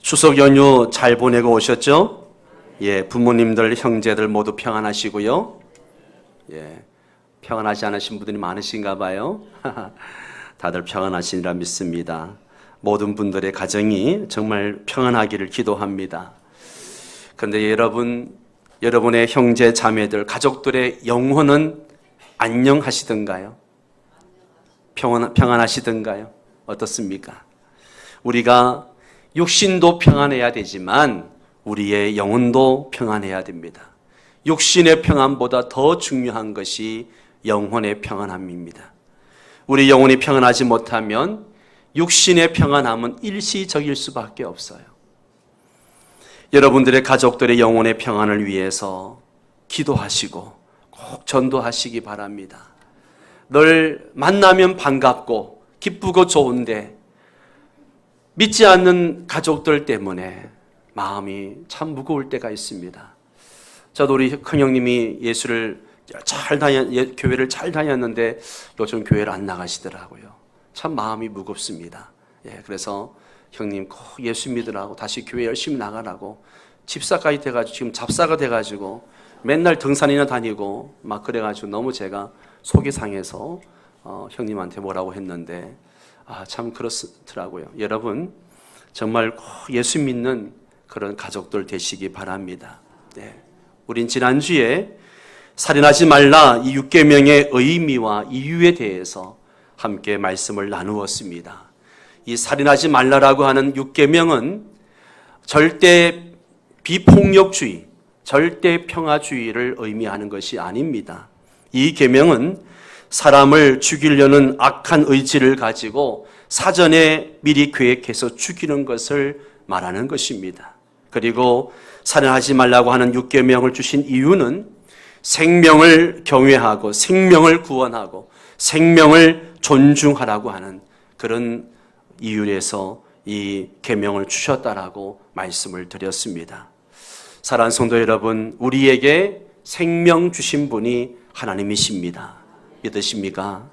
추석 연휴 잘 보내고 오셨죠? 예, 부모님들, 형제들 모두 평안하시고요. 예, 평안하지 않으신 분들이 많으신가 봐요. 다들 평안하시리라 믿습니다. 모든 분들의 가정이 정말 평안하기를 기도합니다. 그런데 여러분의 형제, 자매들, 가족들의 영혼은 안녕하시던가요? 평안하시던가요? 어떻습니까? 우리가 육신도 평안해야 되지만 우리의 영혼도 평안해야 됩니다. 육신의 평안보다 더 중요한 것이 영혼의 평안함입니다. 우리 영혼이 평안하지 못하면 육신의 평안함은 일시적일 수밖에 없어요. 여러분들의 가족들의 영혼의 평안을 위해서 기도하시고 꼭 전도하시기 바랍니다. 늘 만나면 반갑고 기쁘고 좋은데 믿지 않는 가족들 때문에 마음이 참 무거울 때가 있습니다. 저도 우리 큰형님이 교회를 잘 다녔는데 요즘 교회를 안 나가시더라고요. 참 마음이 무겁습니다. 예, 그래서 형님 꼭 예수 믿으라고 다시 교회 열심히 나가라고 집사까지 돼가지고 지금 잡사가 돼가지고 맨날 등산이나 다니고 막 그래가지고 너무 제가 속이 상해서 형님한테 뭐라고 했는데 참 그렇더라고요. 여러분 정말 꼭 예수 믿는 그런 가족들 되시기 바랍니다. 네. 우린 지난주에 살인하지 말라 이 6계명의 의미와 이유에 대해서 함께 말씀을 나누었습니다. 이 살인하지 말라라고 하는 6계명은 절대 비폭력주의, 절대 평화주의를 의미하는 것이 아닙니다. 이 계명은 사람을 죽이려는 악한 의지를 가지고 사전에 미리 계획해서 죽이는 것을 말하는 것입니다. 그리고 살인하지 말라고 하는 6계명을 주신 이유는 생명을 경외하고 생명을 구원하고 생명을 존중하라고 하는 그런 이유에서 이 계명을 주셨다라고 말씀을 드렸습니다. 사랑하는 성도 여러분, 우리에게 생명 주신 분이 하나님이십니다. 믿으십니까?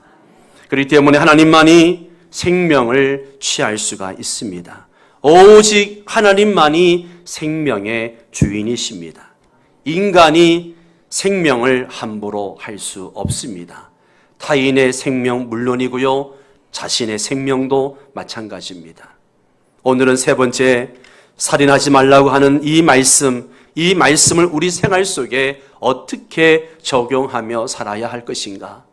그렇기 때문에 하나님만이 생명을 취할 수가 있습니다. 오직 하나님만이 생명의 주인이십니다. 인간이 생명을 함부로 할 수 없습니다. 타인의 생명 물론이고요, 자신의 생명도 마찬가지입니다. 오늘은 세 번째, 살인하지 말라고 하는 이 말씀을 우리 생활 속에 어떻게 적용하며 살아야 할 것인가?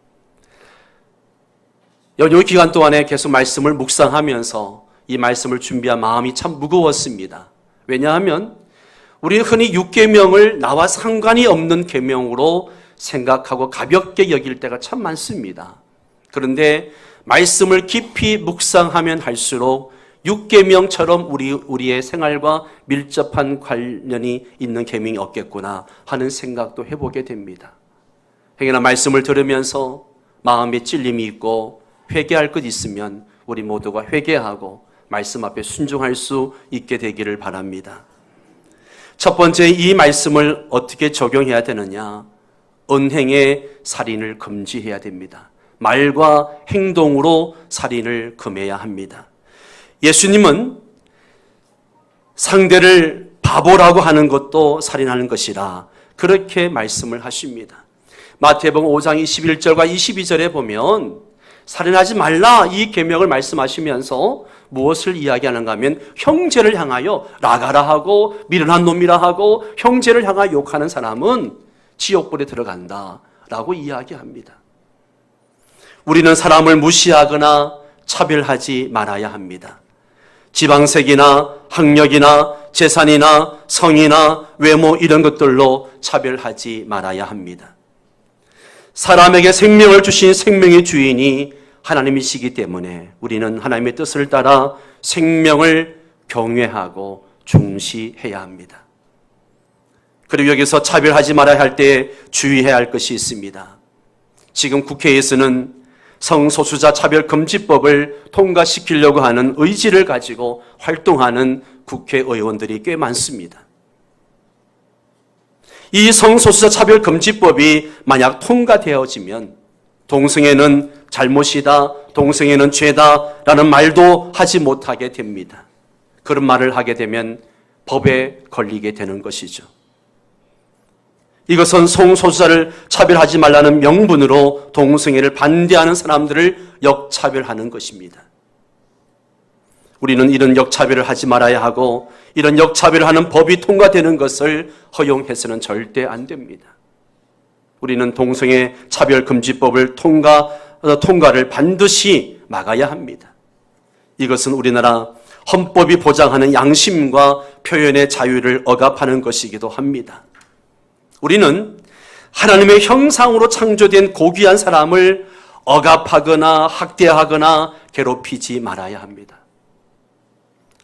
연휴 기간 동안에 계속 말씀을 묵상하면서 이 말씀을 준비한 마음이 참 무거웠습니다. 왜냐하면 우리는 흔히 6계명을 나와 상관이 없는 계명으로 생각하고 가볍게 여길 때가 참 많습니다. 그런데 말씀을 깊이 묵상하면 할수록 6계명처럼 우리의 생활과 밀접한 관련이 있는 계명이 없겠구나 하는 생각도 해보게 됩니다. 행여나 말씀을 들으면서 마음에 찔림이 있고 회개할 것 있으면 우리 모두가 회개하고 말씀 앞에 순종할 수 있게 되기를 바랍니다. 첫 번째, 이 말씀을 어떻게 적용해야 되느냐? 언행의 살인을 금지해야 됩니다. 말과 행동으로 살인을 금해야 합니다. 예수님은 상대를 바보라고 하는 것도 살인하는 것이라 그렇게 말씀을 하십니다. 마태복음 5장 21절과 22절에 보면 살인하지 말라 이 계명을 말씀하시면서 무엇을 이야기하는가 하면 형제를 향하여 나가라 하고 미련한 놈이라 하고 형제를 향하여 욕하는 사람은 지옥불에 들어간다라고 이야기합니다. 우리는 사람을 무시하거나 차별하지 말아야 합니다. 지방색이나 학력이나 재산이나 성이나 외모 이런 것들로 차별하지 말아야 합니다. 사람에게 생명을 주신 생명의 주인이 하나님이시기 때문에 우리는 하나님의 뜻을 따라 생명을 경외하고 중시해야 합니다. 그리고 여기서 차별하지 말아야 할 때 주의해야 할 것이 있습니다. 지금 국회에서는 성소수자 차별금지법을 통과시키려고 하는 의지를 가지고 활동하는 국회의원들이 꽤 많습니다. 이 성소수자 차별금지법이 만약 통과되어지면 동성애는 잘못이다, 동성애는 죄다라는 말도 하지 못하게 됩니다. 그런 말을 하게 되면 법에 걸리게 되는 것이죠. 이것은 성소수자를 차별하지 말라는 명분으로 동성애를 반대하는 사람들을 역차별하는 것입니다. 우리는 이런 역차별을 하지 말아야 하고 이런 역차별을 하는 법이 통과되는 것을 허용해서는 절대 안 됩니다. 우리는 동성애 차별금지법을 통과를 반드시 막아야 합니다. 이것은 우리나라 헌법이 보장하는 양심과 표현의 자유를 억압하는 것이기도 합니다. 우리는 하나님의 형상으로 창조된 고귀한 사람을 억압하거나 학대하거나 괴롭히지 말아야 합니다.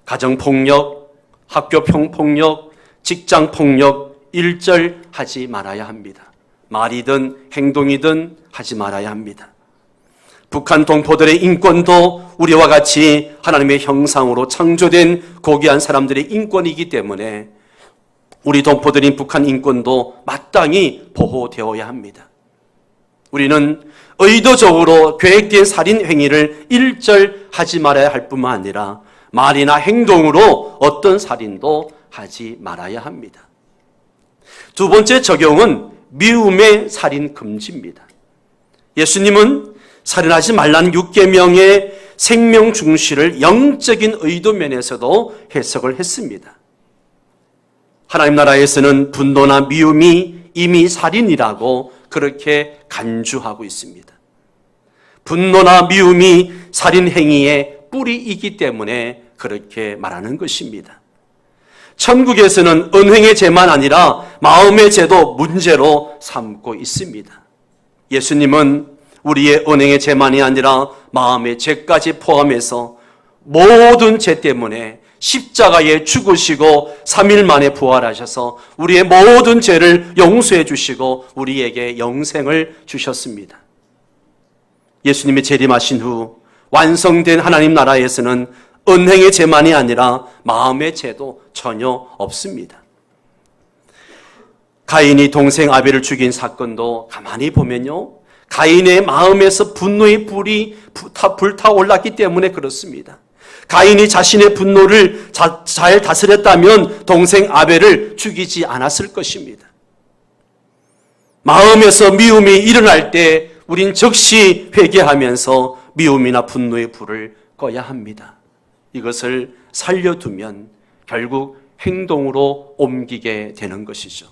가정폭력, 학교폭력, 직장폭력 일절하지 말아야 합니다. 말이든 행동이든 하지 말아야 합니다. 북한 동포들의 인권도 우리와 같이 하나님의 형상으로 창조된 고귀한 사람들의 인권이기 때문에 우리 동포들인 북한 인권도 마땅히 보호되어야 합니다. 우리는 의도적으로 계획된 살인 행위를 일절하지 말아야 할 뿐만 아니라 말이나 행동으로 어떤 살인도 하지 말아야 합니다. 두 번째 적용은 미움의 살인 금지입니다. 예수님은 살인하지 말라는 6계명의 생명 중시를 영적인 의도 면에서도 해석을 했습니다. 하나님 나라에서는 분노나 미움이 이미 살인이라고 그렇게 간주하고 있습니다. 분노나 미움이 살인 행위의 뿌리이기 때문에 그렇게 말하는 것입니다. 천국에서는 은행의 죄만 아니라 마음의 죄도 문제로 삼고 있습니다. 예수님은 우리의 은행의 죄만이 아니라 마음의 죄까지 포함해서 모든 죄 때문에 십자가에 죽으시고 3일 만에 부활하셔서 우리의 모든 죄를 용서해 주시고 우리에게 영생을 주셨습니다. 예수님이 재림하신 후 완성된 하나님 나라에서는 은행의 죄만이 아니라 마음의 죄도 전혀 없습니다. 가인이 동생 아벨을 죽인 사건도 가만히 보면요, 가인의 마음에서 분노의 불이 불타올랐기 때문에 그렇습니다. 가인이 자신의 분노를 잘 다스렸다면 동생 아벨을 죽이지 않았을 것입니다. 마음에서 미움이 일어날 때 우린 즉시 회개하면서 미움이나 분노의 불을 꺼야 합니다. 이것을 살려두면 결국 행동으로 옮기게 되는 것이죠.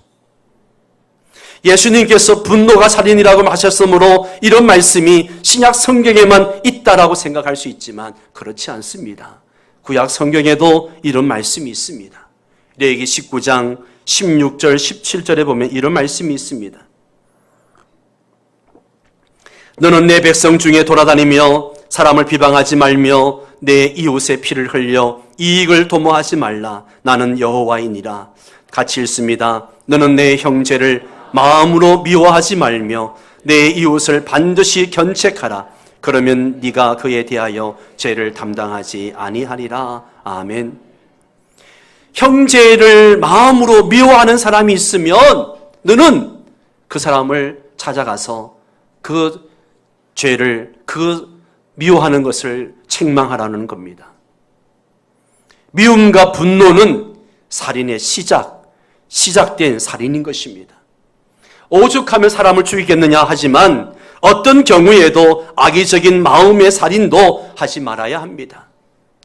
예수님께서 분노가 살인이라고 하셨으므로 이런 말씀이 신약 성경에만 있다라고 생각할 수 있지만 그렇지 않습니다. 구약 성경에도 이런 말씀이 있습니다. 레위기 19장 16절 17절에 보면 이런 말씀이 있습니다. 너는 내 백성 중에 돌아다니며 사람을 비방하지 말며 내 이웃의 피를 흘려 이익을 도모하지 말라. 나는 여호와이니라. 같이 읽습니다. 너는 내 형제를 마음으로 미워하지 말며 내 이웃을 반드시 견책하라. 그러면 네가 그에 대하여 죄를 담당하지 아니하리라. 아멘. 형제를 마음으로 미워하는 사람이 있으면 너는 그 사람을 찾아가서 그 죄를, 그 미워하는 것을 책망하라는 겁니다. 미움과 분노는 살인의 시작된 살인인 것입니다. 오죽하면 사람을 죽이겠느냐 하지만 어떤 경우에도 악의적인 마음의 살인도 하지 말아야 합니다.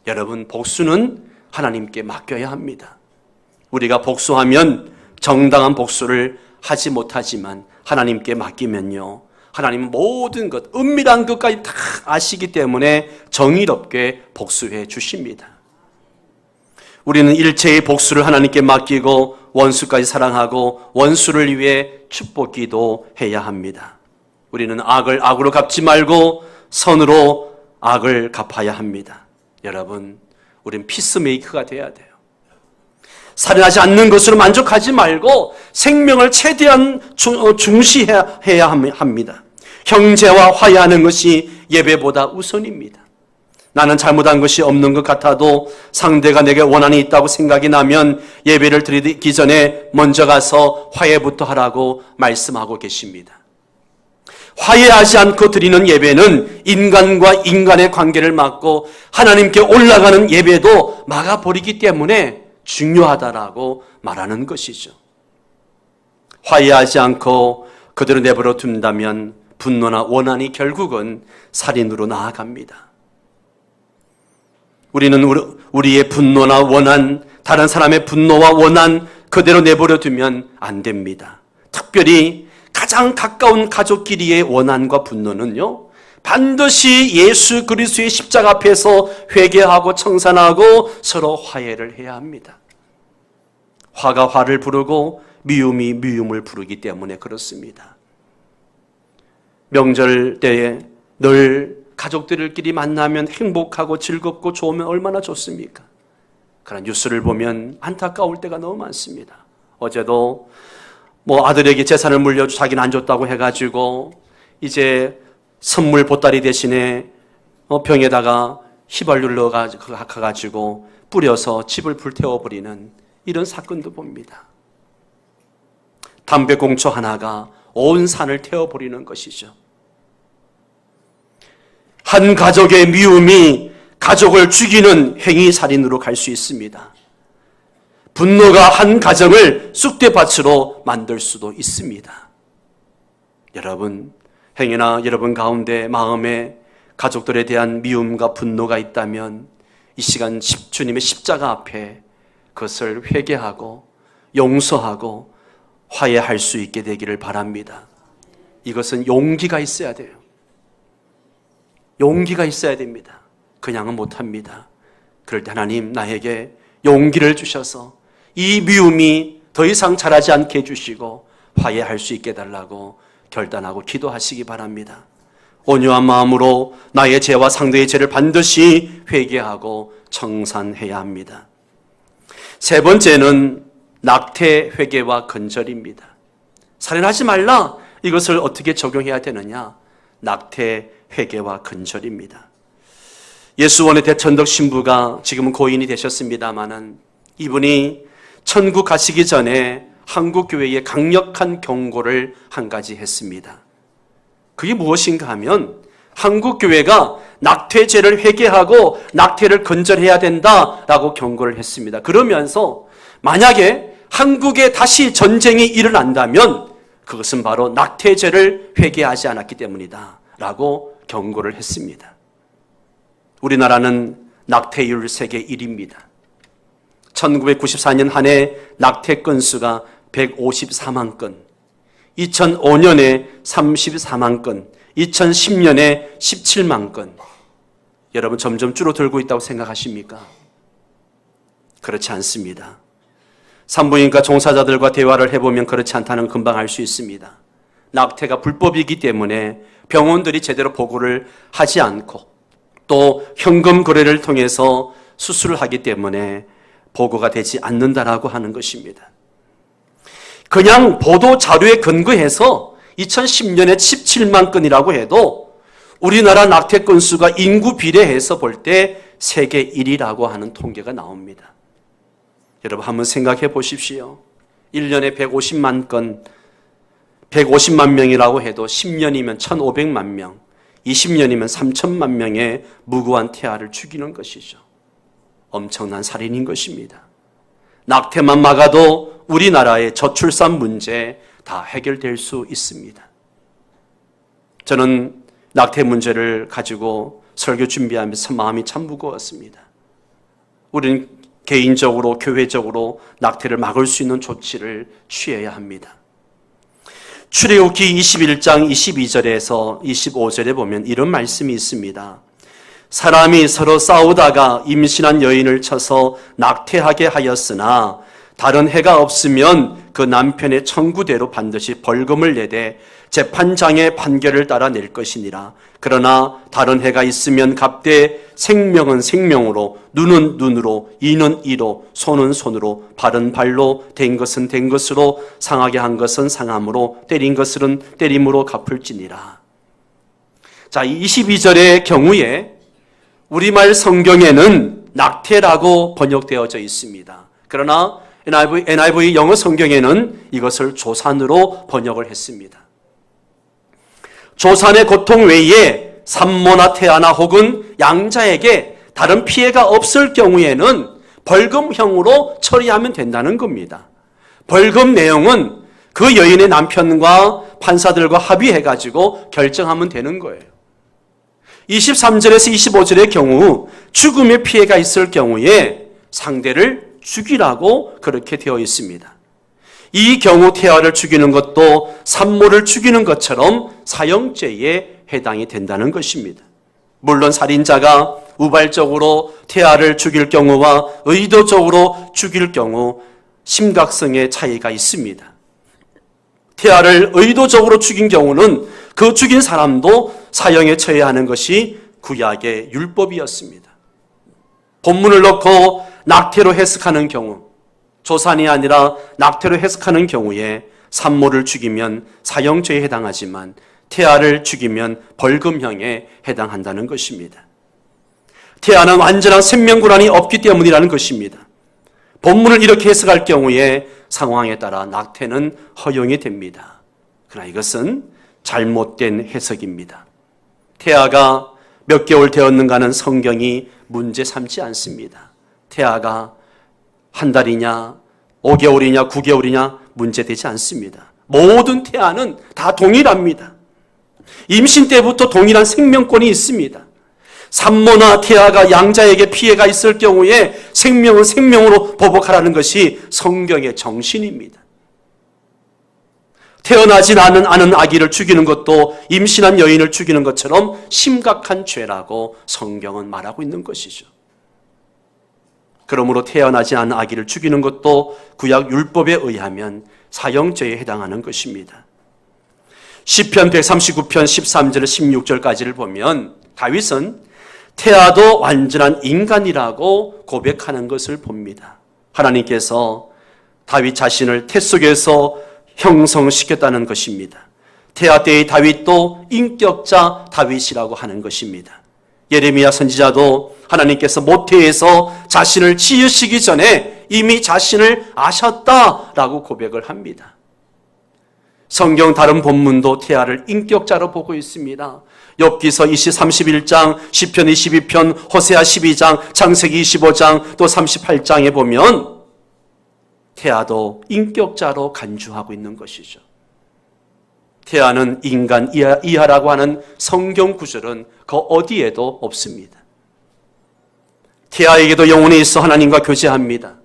여러분, 복수는 하나님께 맡겨야 합니다. 우리가 복수하면 정당한 복수를 하지 못하지만 하나님께 맡기면요, 하나님은 모든 것, 은밀한 것까지 다 아시기 때문에 정의롭게 복수해 주십니다. 우리는 일체의 복수를 하나님께 맡기고 원수까지 사랑하고 원수를 위해 축복기도 해야 합니다. 우리는 악을 악으로 갚지 말고 선으로 악을 갚아야 합니다. 여러분, 우리는 피스메이커가 돼야 돼요. 살인하지 않는 것으로 만족하지 말고 생명을 최대한 중시해야 합니다. 형제와 화해하는 것이 예배보다 우선입니다. 나는 잘못한 것이 없는 것 같아도 상대가 내게 원한이 있다고 생각이 나면 예배를 드리기 전에 먼저 가서 화해부터 하라고 말씀하고 계십니다. 화해하지 않고 드리는 예배는 인간과 인간의 관계를 막고 하나님께 올라가는 예배도 막아버리기 때문에 중요하다라고 말하는 것이죠. 화해하지 않고 그대로 내버려 둔다면 분노나 원한이 결국은 살인으로 나아갑니다. 우리는 우리의 분노나 원한, 다른 사람의 분노와 원한 그대로 내버려 두면 안 됩니다. 특별히 가장 가까운 가족끼리의 원한과 분노는요, 반드시 예수 그리스도의 십자가 앞에서 회개하고 청산하고 서로 화해를 해야 합니다. 화가 화를 부르고 미움이 미움을 부르기 때문에 그렇습니다. 명절 때에 늘 가족들끼리 만나면 행복하고 즐겁고 좋으면 얼마나 좋습니까? 그러나 뉴스를 보면 안타까울 때가 너무 많습니다. 어제도 아들에게 재산을 물려주고 자기는 안 줬다고 해가지고 이제 선물 보따리 대신에 병에다가 휘발유를 넣어가지고 뿌려서 집을 불태워버리는 이런 사건도 봅니다. 담배꽁초 하나가 온 산을 태워버리는 것이죠. 한 가족의 미움이 가족을 죽이는 행위살인으로 갈 수 있습니다. 분노가 한 가정을 쑥대밭으로 만들 수도 있습니다. 여러분, 행여나 여러분 가운데 마음에 가족들에 대한 미움과 분노가 있다면 이 시간 주님의 십자가 앞에 그것을 회개하고 용서하고 화해할 수 있게 되기를 바랍니다. 이것은 용기가 있어야 돼요. 용기가 있어야 됩니다. 그냥은 못합니다. 그럴 때 하나님 나에게 용기를 주셔서 이 미움이 더 이상 자라지 않게 해주시고 화해할 수 있게 해달라고 결단하고 기도하시기 바랍니다. 온유한 마음으로 나의 죄와 상대의 죄를 반드시 회개하고 청산해야 합니다. 세 번째는 낙태 회개와 근절입니다. 살인하지 말라, 이것을 어떻게 적용해야 되느냐? 낙태 회개와 근절입니다. 예수원의 대천덕 신부가 지금은 고인이 되셨습니다마는 이분이 천국 가시기 전에 한국 교회에 강력한 경고를 한 가지 했습니다. 그게 무엇인가 하면 한국 교회가 낙태죄를 회개하고 낙태를 근절해야 된다라고 경고를 했습니다. 그러면서 만약에 한국에 다시 전쟁이 일어난다면 그것은 바로 낙태죄를 회개하지 않았기 때문이다 라고 경고를 했습니다. 우리나라는 낙태율 세계 1위입니다. 1994년 한 해 낙태 건수가 154만 건, 2005년에 34만 건, 2010년에 17만 건. 여러분 점점 줄어들고 있다고 생각하십니까? 그렇지 않습니다. 산부인과 종사자들과 대화를 해보면 그렇지 않다는 금방 알 수 있습니다. 낙태가 불법이기 때문에 병원들이 제대로 보고를 하지 않고 또 현금 거래를 통해서 수술을 하기 때문에 보고가 되지 않는다라고 하는 것입니다. 그냥 보도 자료에 근거해서 2010년에 17만 건이라고 해도 우리나라 낙태 건수가 인구 비례해서 볼 때 세계 1위라고 하는 통계가 나옵니다. 여러분 한번 생각해 보십시오. 1년에 150만 건, 150만 명이라고 해도 10년이면 1,500만 명, 20년이면 3천만 명의 무고한 태아를 죽이는 것이죠. 엄청난 살인인 것입니다. 낙태만 막아도 우리나라의 저출산 문제 다 해결될 수 있습니다. 저는 낙태 문제를 가지고 설교 준비하면서 마음이 참 무거웠습니다. 우리는 개인적으로, 교회적으로 낙태를 막을 수 있는 조치를 취해야 합니다. 출애굽기 21장 22절에서 25절에 보면 이런 말씀이 있습니다. 사람이 서로 싸우다가 임신한 여인을 쳐서 낙태하게 하였으나 다른 해가 없으면 그 남편의 청구대로 반드시 벌금을 내되 재판장의 판결을 따라 낼 것이니라. 그러나 다른 해가 있으면 값되 생명은 생명으로, 눈은 눈으로, 이는 이로, 손은 손으로, 발은 발로, 된 것은 된 것으로, 상하게 한 것은 상함으로, 때린 것은 때림으로 갚을지니라. 자, 22절의 경우에 우리말 성경에는 낙태라고 번역되어져 있습니다. 그러나 NIV 영어 성경에는 이것을 조산으로 번역을 했습니다. 조산의 고통 외에 산모나 태아나 혹은 양자에게 다른 피해가 없을 경우에는 벌금형으로 처리하면 된다는 겁니다. 벌금 내용은 그 여인의 남편과 판사들과 합의해가지고 결정하면 되는 거예요. 23절에서 25절의 경우 죽음의 피해가 있을 경우에 상대를 죽이라고 그렇게 되어 있습니다. 이 경우 태아를 죽이는 것도 산모를 죽이는 것처럼 사형죄에 해당이 된다는 것입니다. 물론 살인자가 우발적으로 태아를 죽일 경우와 의도적으로 죽일 경우 심각성의 차이가 있습니다. 태아를 의도적으로 죽인 경우는 그 죽인 사람도 사형에 처해야 하는 것이 구약의 율법이었습니다. 본문을 넣고 낙태로 해석하는 경우, 조산이 아니라 낙태로 해석하는 경우에 산모를 죽이면 사형죄에 해당하지만 태아를 죽이면 벌금형에 해당한다는 것입니다. 태아는 완전한 생명권한이 없기 때문이라는 것입니다. 본문을 이렇게 해석할 경우에 상황에 따라 낙태는 허용이 됩니다. 그러나 이것은 잘못된 해석입니다. 태아가 몇 개월 되었는가는 성경이 문제 삼지 않습니다. 태아가 한 달이냐, 5개월이냐, 9개월이냐 문제되지 않습니다. 모든 태아는 다 동일합니다. 임신 때부터 동일한 생명권이 있습니다. 산모나 태아가 양자에게 피해가 있을 경우에 생명은 생명으로 보복하라는 것이 성경의 정신입니다. 태어나지 않은 아기를 죽이는 것도 임신한 여인을 죽이는 것처럼 심각한 죄라고 성경은 말하고 있는 것이죠. 그러므로 태어나지 않은 아기를 죽이는 것도 구약 율법에 의하면 사형죄에 해당하는 것입니다. 시편 139편 13절 16절까지를 보면 다윗은 태아도 완전한 인간이라고 고백하는 것을 봅니다. 하나님께서 다윗 자신을 태 속에서 형성시켰다는 것입니다. 태아 때의 다윗도 인격자 다윗이라고 하는 것입니다. 예레미야 선지자도 하나님께서 모태에서 자신을 지으시기 전에 이미 자신을 아셨다라고 고백을 합니다. 성경 다른 본문도 태아를 인격자로 보고 있습니다. 욥기서 31장, 시편 22편, 호세아 12장, 창세기 25장, 또 38장에 보면 태아도 인격자로 간주하고 있는 것이죠. 태아는 인간 이하라고 하는 성경 구절은 그 어디에도 없습니다. 태아에게도 영혼이 있어 하나님과 교제합니다.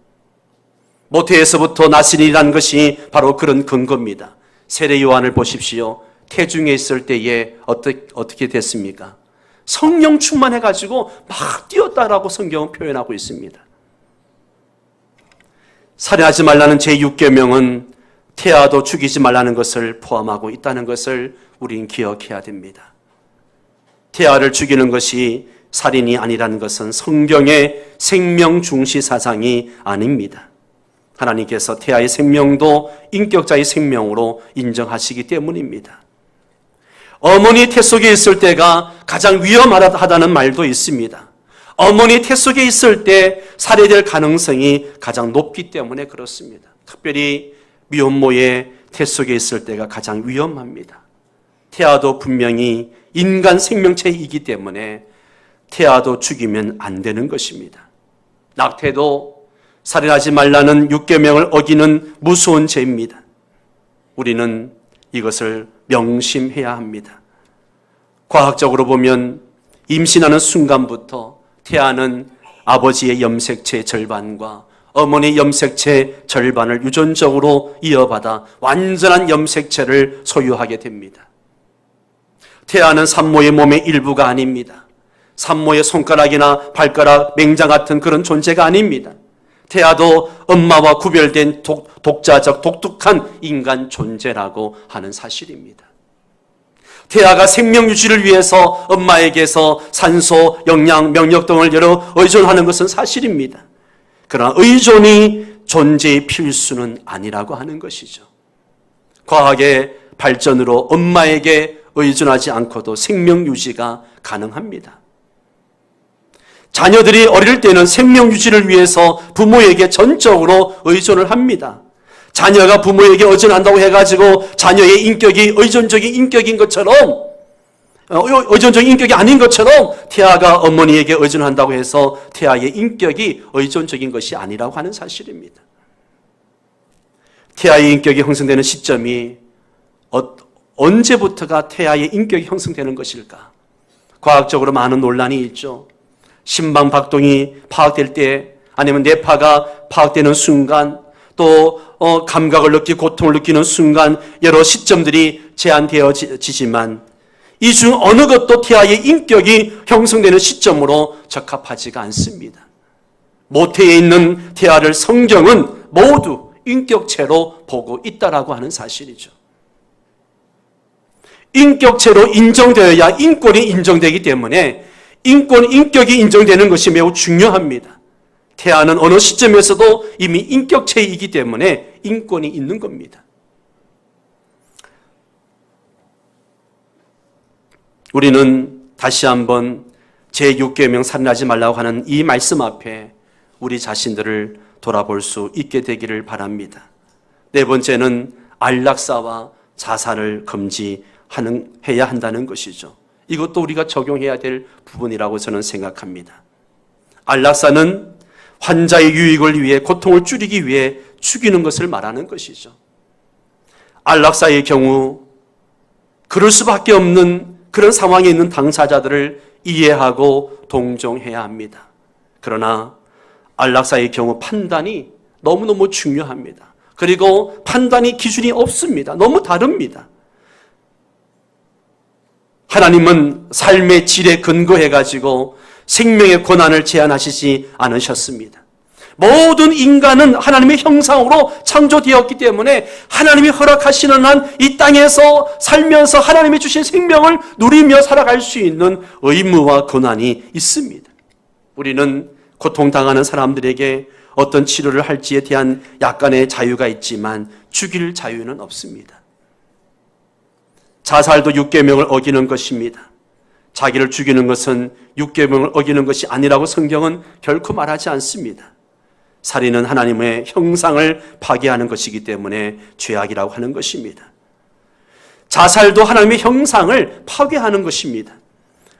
모태에서부터 나신이라는 것이 바로 그런 근거입니다. 세례 요한을 보십시오. 태중에 있을 때에 어떻게 됐습니까? 성령 충만해가지고 막 뛰었다라고 성경은 표현하고 있습니다. 살인하지 말라는 제6계명은 태아도 죽이지 말라는 것을 포함하고 있다는 것을 우리는 기억해야 됩니다. 태아를 죽이는 것이 살인이 아니라는 것은 성경의 생명 중시 사상이 아닙니다. 하나님께서 태아의 생명도 인격자의 생명으로 인정하시기 때문입니다. 어머니 태 속에 있을 때가 가장 위험하다는 말도 있습니다. 어머니 태 속에 있을 때 살해될 가능성이 가장 높기 때문에 그렇습니다. 특별히 미혼모의 태 속에 있을 때가 가장 위험합니다. 태아도 분명히 인간 생명체이기 때문에 태아도 죽이면 안 되는 것입니다. 낙태도 살인하지 말라는 6계명을 어기는 무서운 죄입니다. 우리는 이것을 명심해야 합니다. 과학적으로 보면 임신하는 순간부터 태아는 아버지의 염색체 절반과 어머니 염색체 절반을 유전적으로 이어받아 완전한 염색체를 소유하게 됩니다. 태아는 산모의 몸의 일부가 아닙니다. 산모의 손가락이나 발가락, 맹장 같은 그런 존재가 아닙니다. 태아도 엄마와 구별된 독자적 독특한 인간 존재라고 하는 사실입니다. 태아가 생명 유지를 위해서 엄마에게서 산소, 영양, 명력 등을 여러 의존하는 것은 사실입니다. 그러나 의존이 존재의 필수는 아니라고 하는 것이죠. 과학의 발전으로 엄마에게 의존하지 않고도 생명 유지가 가능합니다. 자녀들이 어릴 때는 생명 유지를 위해서 부모에게 전적으로 의존을 합니다. 자녀가 부모에게 의존한다고 해가지고 자녀의 인격이 의존적인 인격인 것처럼 의존적인 인격이 아닌 것처럼 태아가 어머니에게 의존한다고 해서 태아의 인격이 의존적인 것이 아니라고 하는 사실입니다. 태아의 인격이 형성되는 시점이 언제부터가 태아의 인격이 형성되는 것일까? 과학적으로 많은 논란이 있죠. 심방박동이 파악될 때, 아니면 뇌파가 파악되는 순간, 또 감각을 느끼고 고통을 느끼는 순간 여러 시점들이 제한되어지지만 이 중 어느 것도 태아의 인격이 형성되는 시점으로 적합하지가 않습니다. 모태에 있는 태아를 성경은 모두 인격체로 보고 있다라고 하는 사실이죠. 인격체로 인정되어야 인권이 인정되기 때문에 인격이 인정되는 것이 매우 중요합니다. 태아는 어느 시점에서도 이미 인격체이기 때문에 인권이 있는 겁니다. 우리는 다시 한번 제6계명 살인하지 말라고 하는 이 말씀 앞에 우리 자신들을 돌아볼 수 있게 되기를 바랍니다. 네 번째는 안락사와 자살을 금지해야 한다는 것이죠. 이것도 우리가 적용해야 될 부분이라고 저는 생각합니다. 안락사는 환자의 유익을 위해, 고통을 줄이기 위해 죽이는 것을 말하는 것이죠. 안락사의 경우 그럴 수밖에 없는 그런 상황에 있는 당사자들을 이해하고 동정해야 합니다. 그러나 안락사의 경우 판단이 너무너무 중요합니다. 그리고 판단이 기준이 없습니다. 너무 다릅니다. 하나님은 삶의 질에 근거해가지고 생명의 권한을 제한하시지 않으셨습니다. 모든 인간은 하나님의 형상으로 창조되었기 때문에 하나님이 허락하시는 한 이 땅에서 살면서 하나님이 주신 생명을 누리며 살아갈 수 있는 의무와 권한이 있습니다. 우리는 고통당하는 사람들에게 어떤 치료를 할지에 대한 약간의 자유가 있지만 죽일 자유는 없습니다. 자살도 6계명을 어기는 것입니다. 자기를 죽이는 것은 6계명을 어기는 것이 아니라고 성경은 결코 말하지 않습니다. 살인은 하나님의 형상을 파괴하는 것이기 때문에 죄악이라고 하는 것입니다. 자살도 하나님의 형상을 파괴하는 것입니다.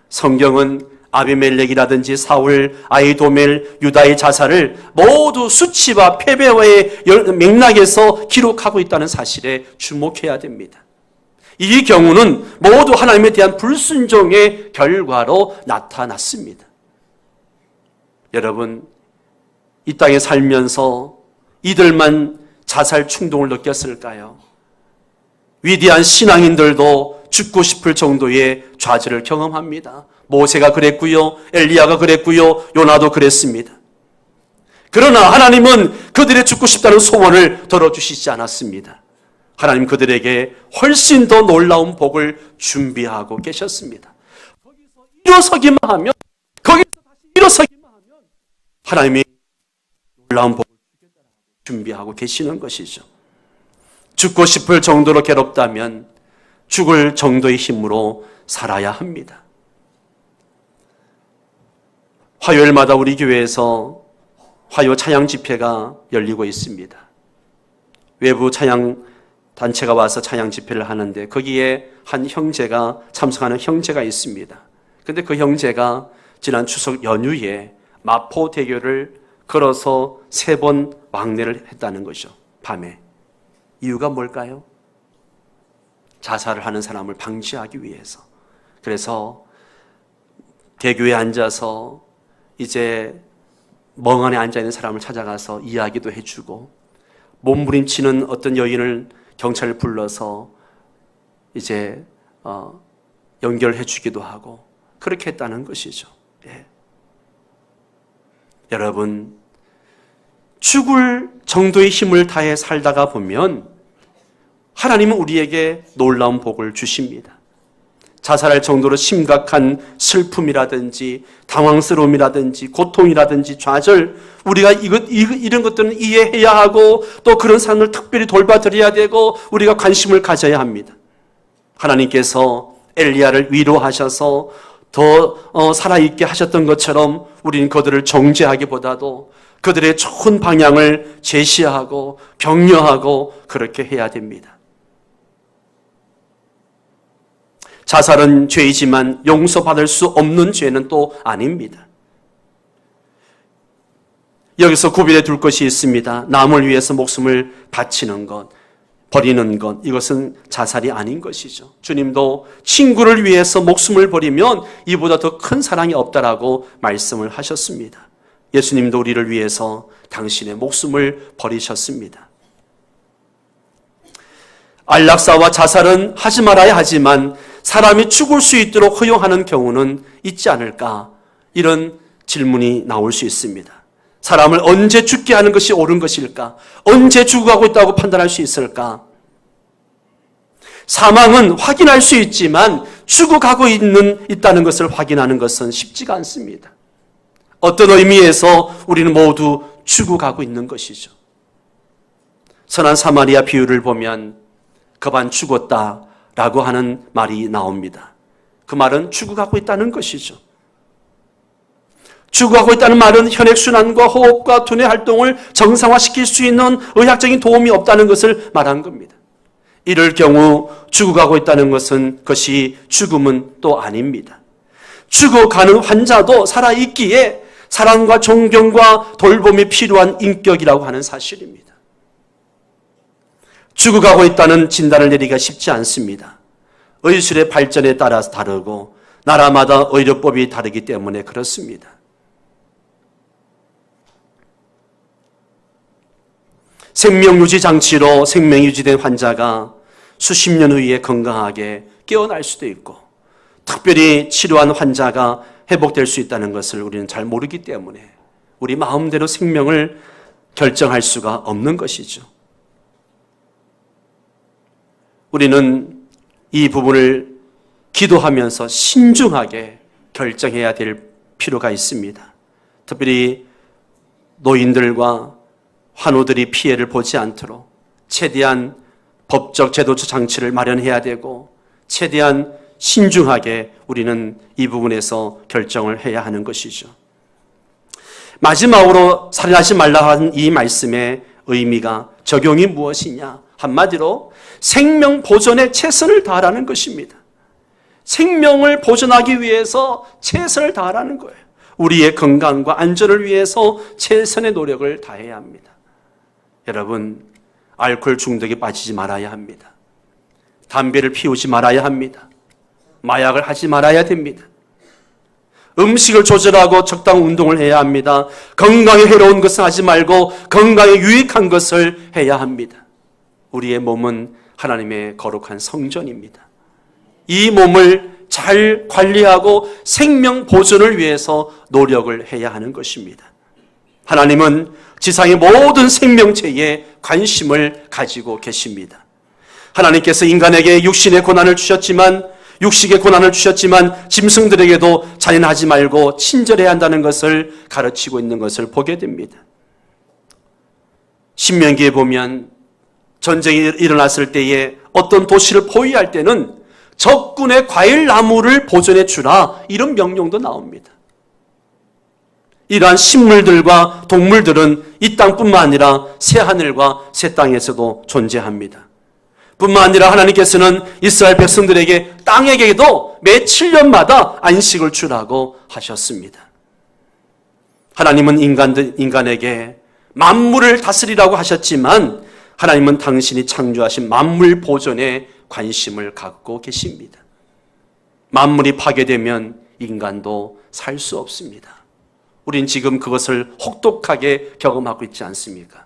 성경은 아비멜렉이라든지 사울, 아이도멜, 유다의 자살을 모두 수치와 패배와의 맥락에서 기록하고 있다는 사실에 주목해야 됩니다. 이 경우는 모두 하나님에 대한 불순종의 결과로 나타났습니다. 여러분, 이 땅에 살면서 이들만 자살 충동을 느꼈을까요? 위대한 신앙인들도 죽고 싶을 정도의 좌절을 경험합니다. 모세가 그랬고요, 엘리야가 그랬고요, 요나도 그랬습니다. 그러나 하나님은 그들의 죽고 싶다는 소원을 들어주시지 않았습니다. 하나님 그들에게 훨씬 더 놀라운 복을 준비하고 계셨습니다. 거기서 일어서기만 하면, 하나님이 놀라운 복을 준비하고 계시는 것이죠. 죽고 싶을 정도로 괴롭다면 죽을 정도의 힘으로 살아야 합니다. 화요일마다 우리 교회에서 화요 찬양 집회가 열리고 있습니다. 외부 찬양 단체가 와서 찬양 집회를 하는데 거기에 한 형제가 참석하는 형제가 있습니다. 그런데 그 형제가 지난 추석 연휴에 마포대교를 걸어서 3번 왕래를 했다는 거죠. 밤에. 이유가 뭘까요? 자살을 하는 사람을 방지하기 위해서. 그래서 대교에 앉아서 이제 멍하니 앉아있는 사람을 찾아가서 이야기도 해주고, 몸부림치는 어떤 여인을 경찰을 불러서 이제 연결해 주기도 하고 그렇게 했다는 것이죠. 예. 여러분, 죽을 정도의 힘을 다해 살다가 보면 하나님은 우리에게 놀라운 복을 주십니다. 자살할 정도로 심각한 슬픔이라든지 당황스러움이라든지 고통이라든지 좌절, 우리가 이런 것들은 이해해야 하고 또 그런 사람을 특별히 돌봐드려야 되고 우리가 관심을 가져야 합니다. 하나님께서 엘리야를 위로하셔서 더 살아있게 하셨던 것처럼 우리는 그들을 정죄하기보다도 그들의 좋은 방향을 제시하고 격려하고 그렇게 해야 됩니다. 자살은 죄이지만 용서받을 수 없는 죄는 또 아닙니다. 여기서 구별해 둘 것이 있습니다. 남을 위해서 목숨을 바치는 것, 버리는 것, 이것은 자살이 아닌 것이죠. 주님도 친구를 위해서 목숨을 버리면 이보다 더 큰 사랑이 없다라고 말씀을 하셨습니다. 예수님도 우리를 위해서 당신의 목숨을 버리셨습니다. 안락사와 자살은 하지 말아야 하지만 사람이 죽을 수 있도록 허용하는 경우는 있지 않을까? 이런 질문이 나올 수 있습니다. 사람을 언제 죽게 하는 것이 옳은 것일까? 언제 죽어가고 있다고 판단할 수 있을까? 사망은 확인할 수 있지만 죽어가고 있다는 것을 확인하는 것은 쉽지가 않습니다. 어떤 의미에서 우리는 모두 죽어가고 있는 것이죠. 선한 사마리아 비유를 보면 그만 죽었다라고 하는 말이 나옵니다. 그 말은 죽어가고 있다는 것이죠. 죽어가고 있다는 말은 혈액순환과 호흡과 두뇌 활동을 정상화시킬 수 있는 의학적인 도움이 없다는 것을 말한 겁니다. 이럴 경우 죽어가고 있다는 것은 그것이 죽음은 또 아닙니다. 죽어가는 환자도 살아있기에 사랑과 존경과 돌봄이 필요한 인격이라고 하는 사실입니다. 죽어가고 있다는 진단을 내리기가 쉽지 않습니다. 의술의 발전에 따라서 다르고 나라마다 의료법이 다르기 때문에 그렇습니다. 생명유지 장치로 생명유지된 환자가 수십 년 후에 건강하게 깨어날 수도 있고 특별히 치료한 환자가 회복될 수 있다는 것을 우리는 잘 모르기 때문에 우리 마음대로 생명을 결정할 수가 없는 것이죠. 우리는 이 부분을 기도하면서 신중하게 결정해야 될 필요가 있습니다. 특별히 노인들과 환우들이 피해를 보지 않도록 최대한 법적 제도적 장치를 마련해야 되고 최대한 신중하게 우리는 이 부분에서 결정을 해야 하는 것이죠. 마지막으로 살인하지 말라 한 이 말씀의 의미가 적용이 무엇이냐? 한마디로 생명 보존에 최선을 다하라는 것입니다. 생명을 보존하기 위해서 최선을 다하라는 거예요. 우리의 건강과 안전을 위해서 최선의 노력을 다해야 합니다. 여러분, 알코올 중독에 빠지지 말아야 합니다. 담배를 피우지 말아야 합니다. 마약을 하지 말아야 됩니다. 음식을 조절하고 적당한 운동을 해야 합니다. 건강에 해로운 것을 하지 말고 건강에 유익한 것을 해야 합니다. 우리의 몸은 하나님의 거룩한 성전입니다. 이 몸을 잘 관리하고 생명 보존을 위해서 노력을 해야 하는 것입니다. 하나님은 지상의 모든 생명체에 관심을 가지고 계십니다. 하나님께서 인간에게 육신의 고난을 주셨지만 육식의 고난을 주셨지만 짐승들에게도 잔인하지 말고 친절해야 한다는 것을 가르치고 있는 것을 보게 됩니다. 신명기에 보면 전쟁이 일어났을 때에 어떤 도시를 포위할 때는 적군의 과일나무를 보존해 주라 이런 명령도 나옵니다. 이러한 식물들과 동물들은 이 땅뿐만 아니라 새하늘과 새 땅에서도 존재합니다. 뿐만 아니라 하나님께서는 이스라엘 백성들에게 땅에게도 매 7년마다 안식을 주라고 하셨습니다. 하나님은 인간에게 만물을 다스리라고 하셨지만 하나님은 당신이 창조하신 만물 보존에 관심을 갖고 계십니다. 만물이 파괴되면 인간도 살 수 없습니다. 우린 지금 그것을 혹독하게 경험하고 있지 않습니까?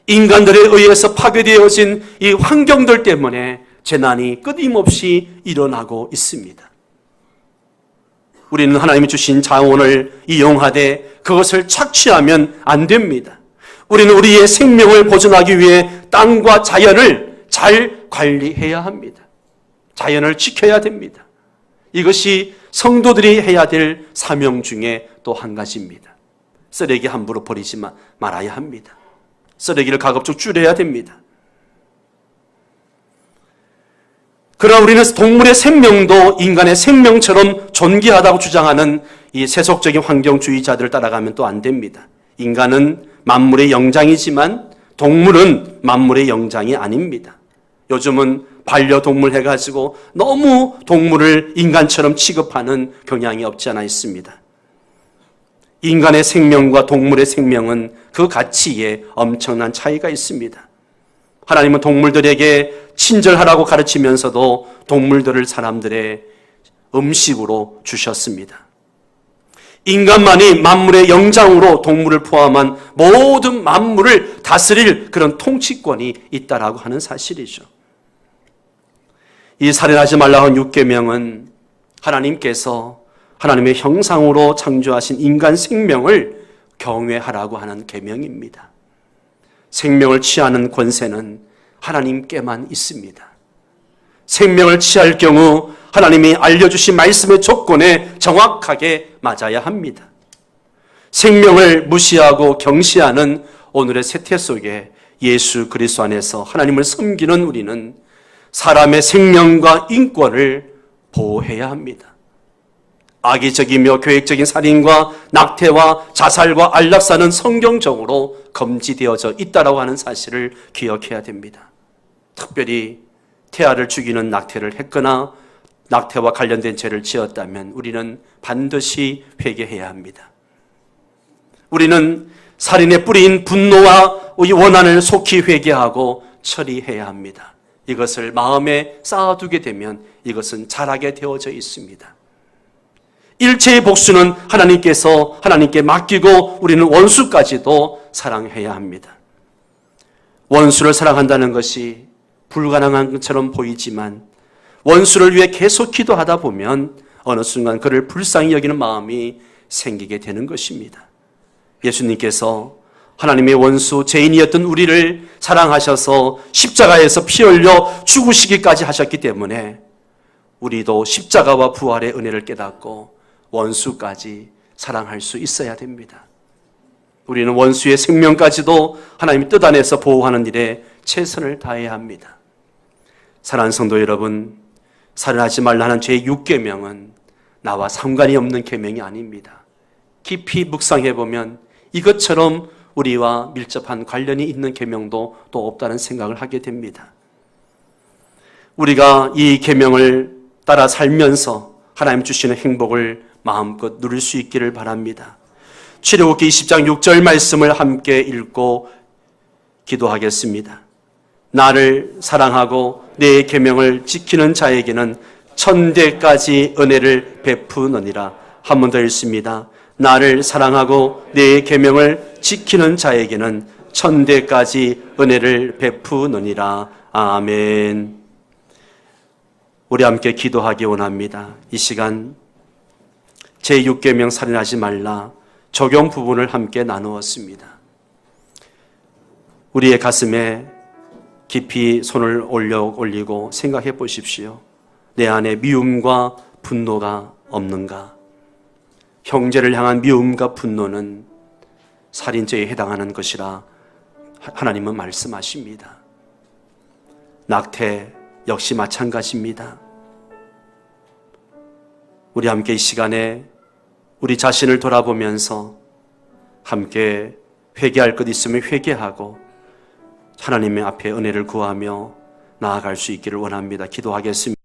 인간들에 의해서 파괴되어진 이 환경들 때문에 재난이 끊임없이 일어나고 있습니다. 우리는 하나님이 주신 자원을 이용하되 그것을 착취하면 안 됩니다. 우리는 우리의 생명을 보존하기 위해 땅과 자연을 잘 관리해야 합니다. 자연을 지켜야 됩니다. 이것이 성도들이 해야 될 사명 중에 또 한 가지입니다. 쓰레기 함부로 버리지 말아야 합니다. 쓰레기를 가급적 줄여야 됩니다. 그러나 우리는 동물의 생명도 인간의 생명처럼 존귀하다고 주장하는 이 세속적인 환경주의자들을 따라가면 또 안 됩니다. 인간은 만물의 영장이지만 동물은 만물의 영장이 아닙니다. 요즘은 반려동물 해가지고 너무 동물을 인간처럼 취급하는 경향이 없지 않아 있습니다. 인간의 생명과 동물의 생명은 그 가치에 엄청난 차이가 있습니다. 하나님은 동물들에게 친절하라고 가르치면서도 동물들을 사람들의 음식으로 주셨습니다. 인간만이 만물의 영장으로 동물을 포함한 모든 만물을 다스릴 그런 통치권이 있다라고 하는 사실이죠. 이 살인하지 말라고 한 6계명은 하나님께서 하나님의 형상으로 창조하신 인간 생명을 경외하라고 하는 계명입니다. 생명을 취하는 권세는 하나님께만 있습니다. 생명을 취할 경우 하나님이 알려주신 말씀의 조건에 정확하게 맞아야 합니다. 생명을 무시하고 경시하는 오늘의 세태 속에 예수 그리스도 안에서 하나님을 섬기는 우리는 사람의 생명과 인권을 보호해야 합니다. 악의적이며 계획적인 살인과 낙태와 자살과 안락사는 성경적으로 금지되어져 있다라고 하는 사실을 기억해야 됩니다. 특별히 태아를 죽이는 낙태를 했거나 낙태와 관련된 죄를 지었다면 우리는 반드시 회개해야 합니다. 우리는 살인의 뿌리인 분노와 원한을 속히 회개하고 처리해야 합니다. 이것을 마음에 쌓아두게 되면 이것은 자라게 되어져 있습니다. 일체의 복수는 하나님께 맡기고 우리는 원수까지도 사랑해야 합니다. 원수를 사랑한다는 것이 불가능한 것처럼 보이지만 원수를 위해 계속 기도하다 보면 어느 순간 그를 불쌍히 여기는 마음이 생기게 되는 것입니다. 예수님께서 하나님의 원수 죄인이었던 우리를 사랑하셔서 십자가에서 피 흘려 죽으시기까지 하셨기 때문에 우리도 십자가와 부활의 은혜를 깨닫고 원수까지 사랑할 수 있어야 됩니다. 우리는 원수의 생명까지도 하나님의 뜻 안에서 보호하는 일에 최선을 다해야 합니다. 사랑하는 성도 여러분, 살인하지 말라는 제6계명은 나와 상관이 없는 계명이 아닙니다. 깊이 묵상해 보면 이것처럼 우리와 밀접한 관련이 있는 계명도 또 없다는 생각을 하게 됩니다. 우리가 이 계명을 따라 살면서 하나님 주시는 행복을 마음껏 누릴 수 있기를 바랍니다. 출애굽기 20장 6절 말씀을 함께 읽고 기도하겠습니다. 나를 사랑하고 내 계명을 지키는 자에게는 천대까지 은혜를 베푸느니라. 한 번 더 읽습니다. 나를 사랑하고 내 계명을 지키는 자에게는 천대까지 은혜를 베푸느니라. 아멘. 우리 함께 기도하기 원합니다. 이 시간 제6계명 살인하지 말라 적용 부분을 함께 나누었습니다. 우리의 가슴에 깊이 손을 올리고 생각해 보십시오. 내 안에 미움과 분노가 없는가? 형제를 향한 미움과 분노는 살인죄에 해당하는 것이라 하나님은 말씀하십니다. 낙태 역시 마찬가지입니다. 우리 함께 이 시간에 우리 자신을 돌아보면서 함께 회개할 것 있으면 회개하고 하나님의 앞에 은혜를 구하며 나아갈 수 있기를 원합니다. 기도하겠습니다.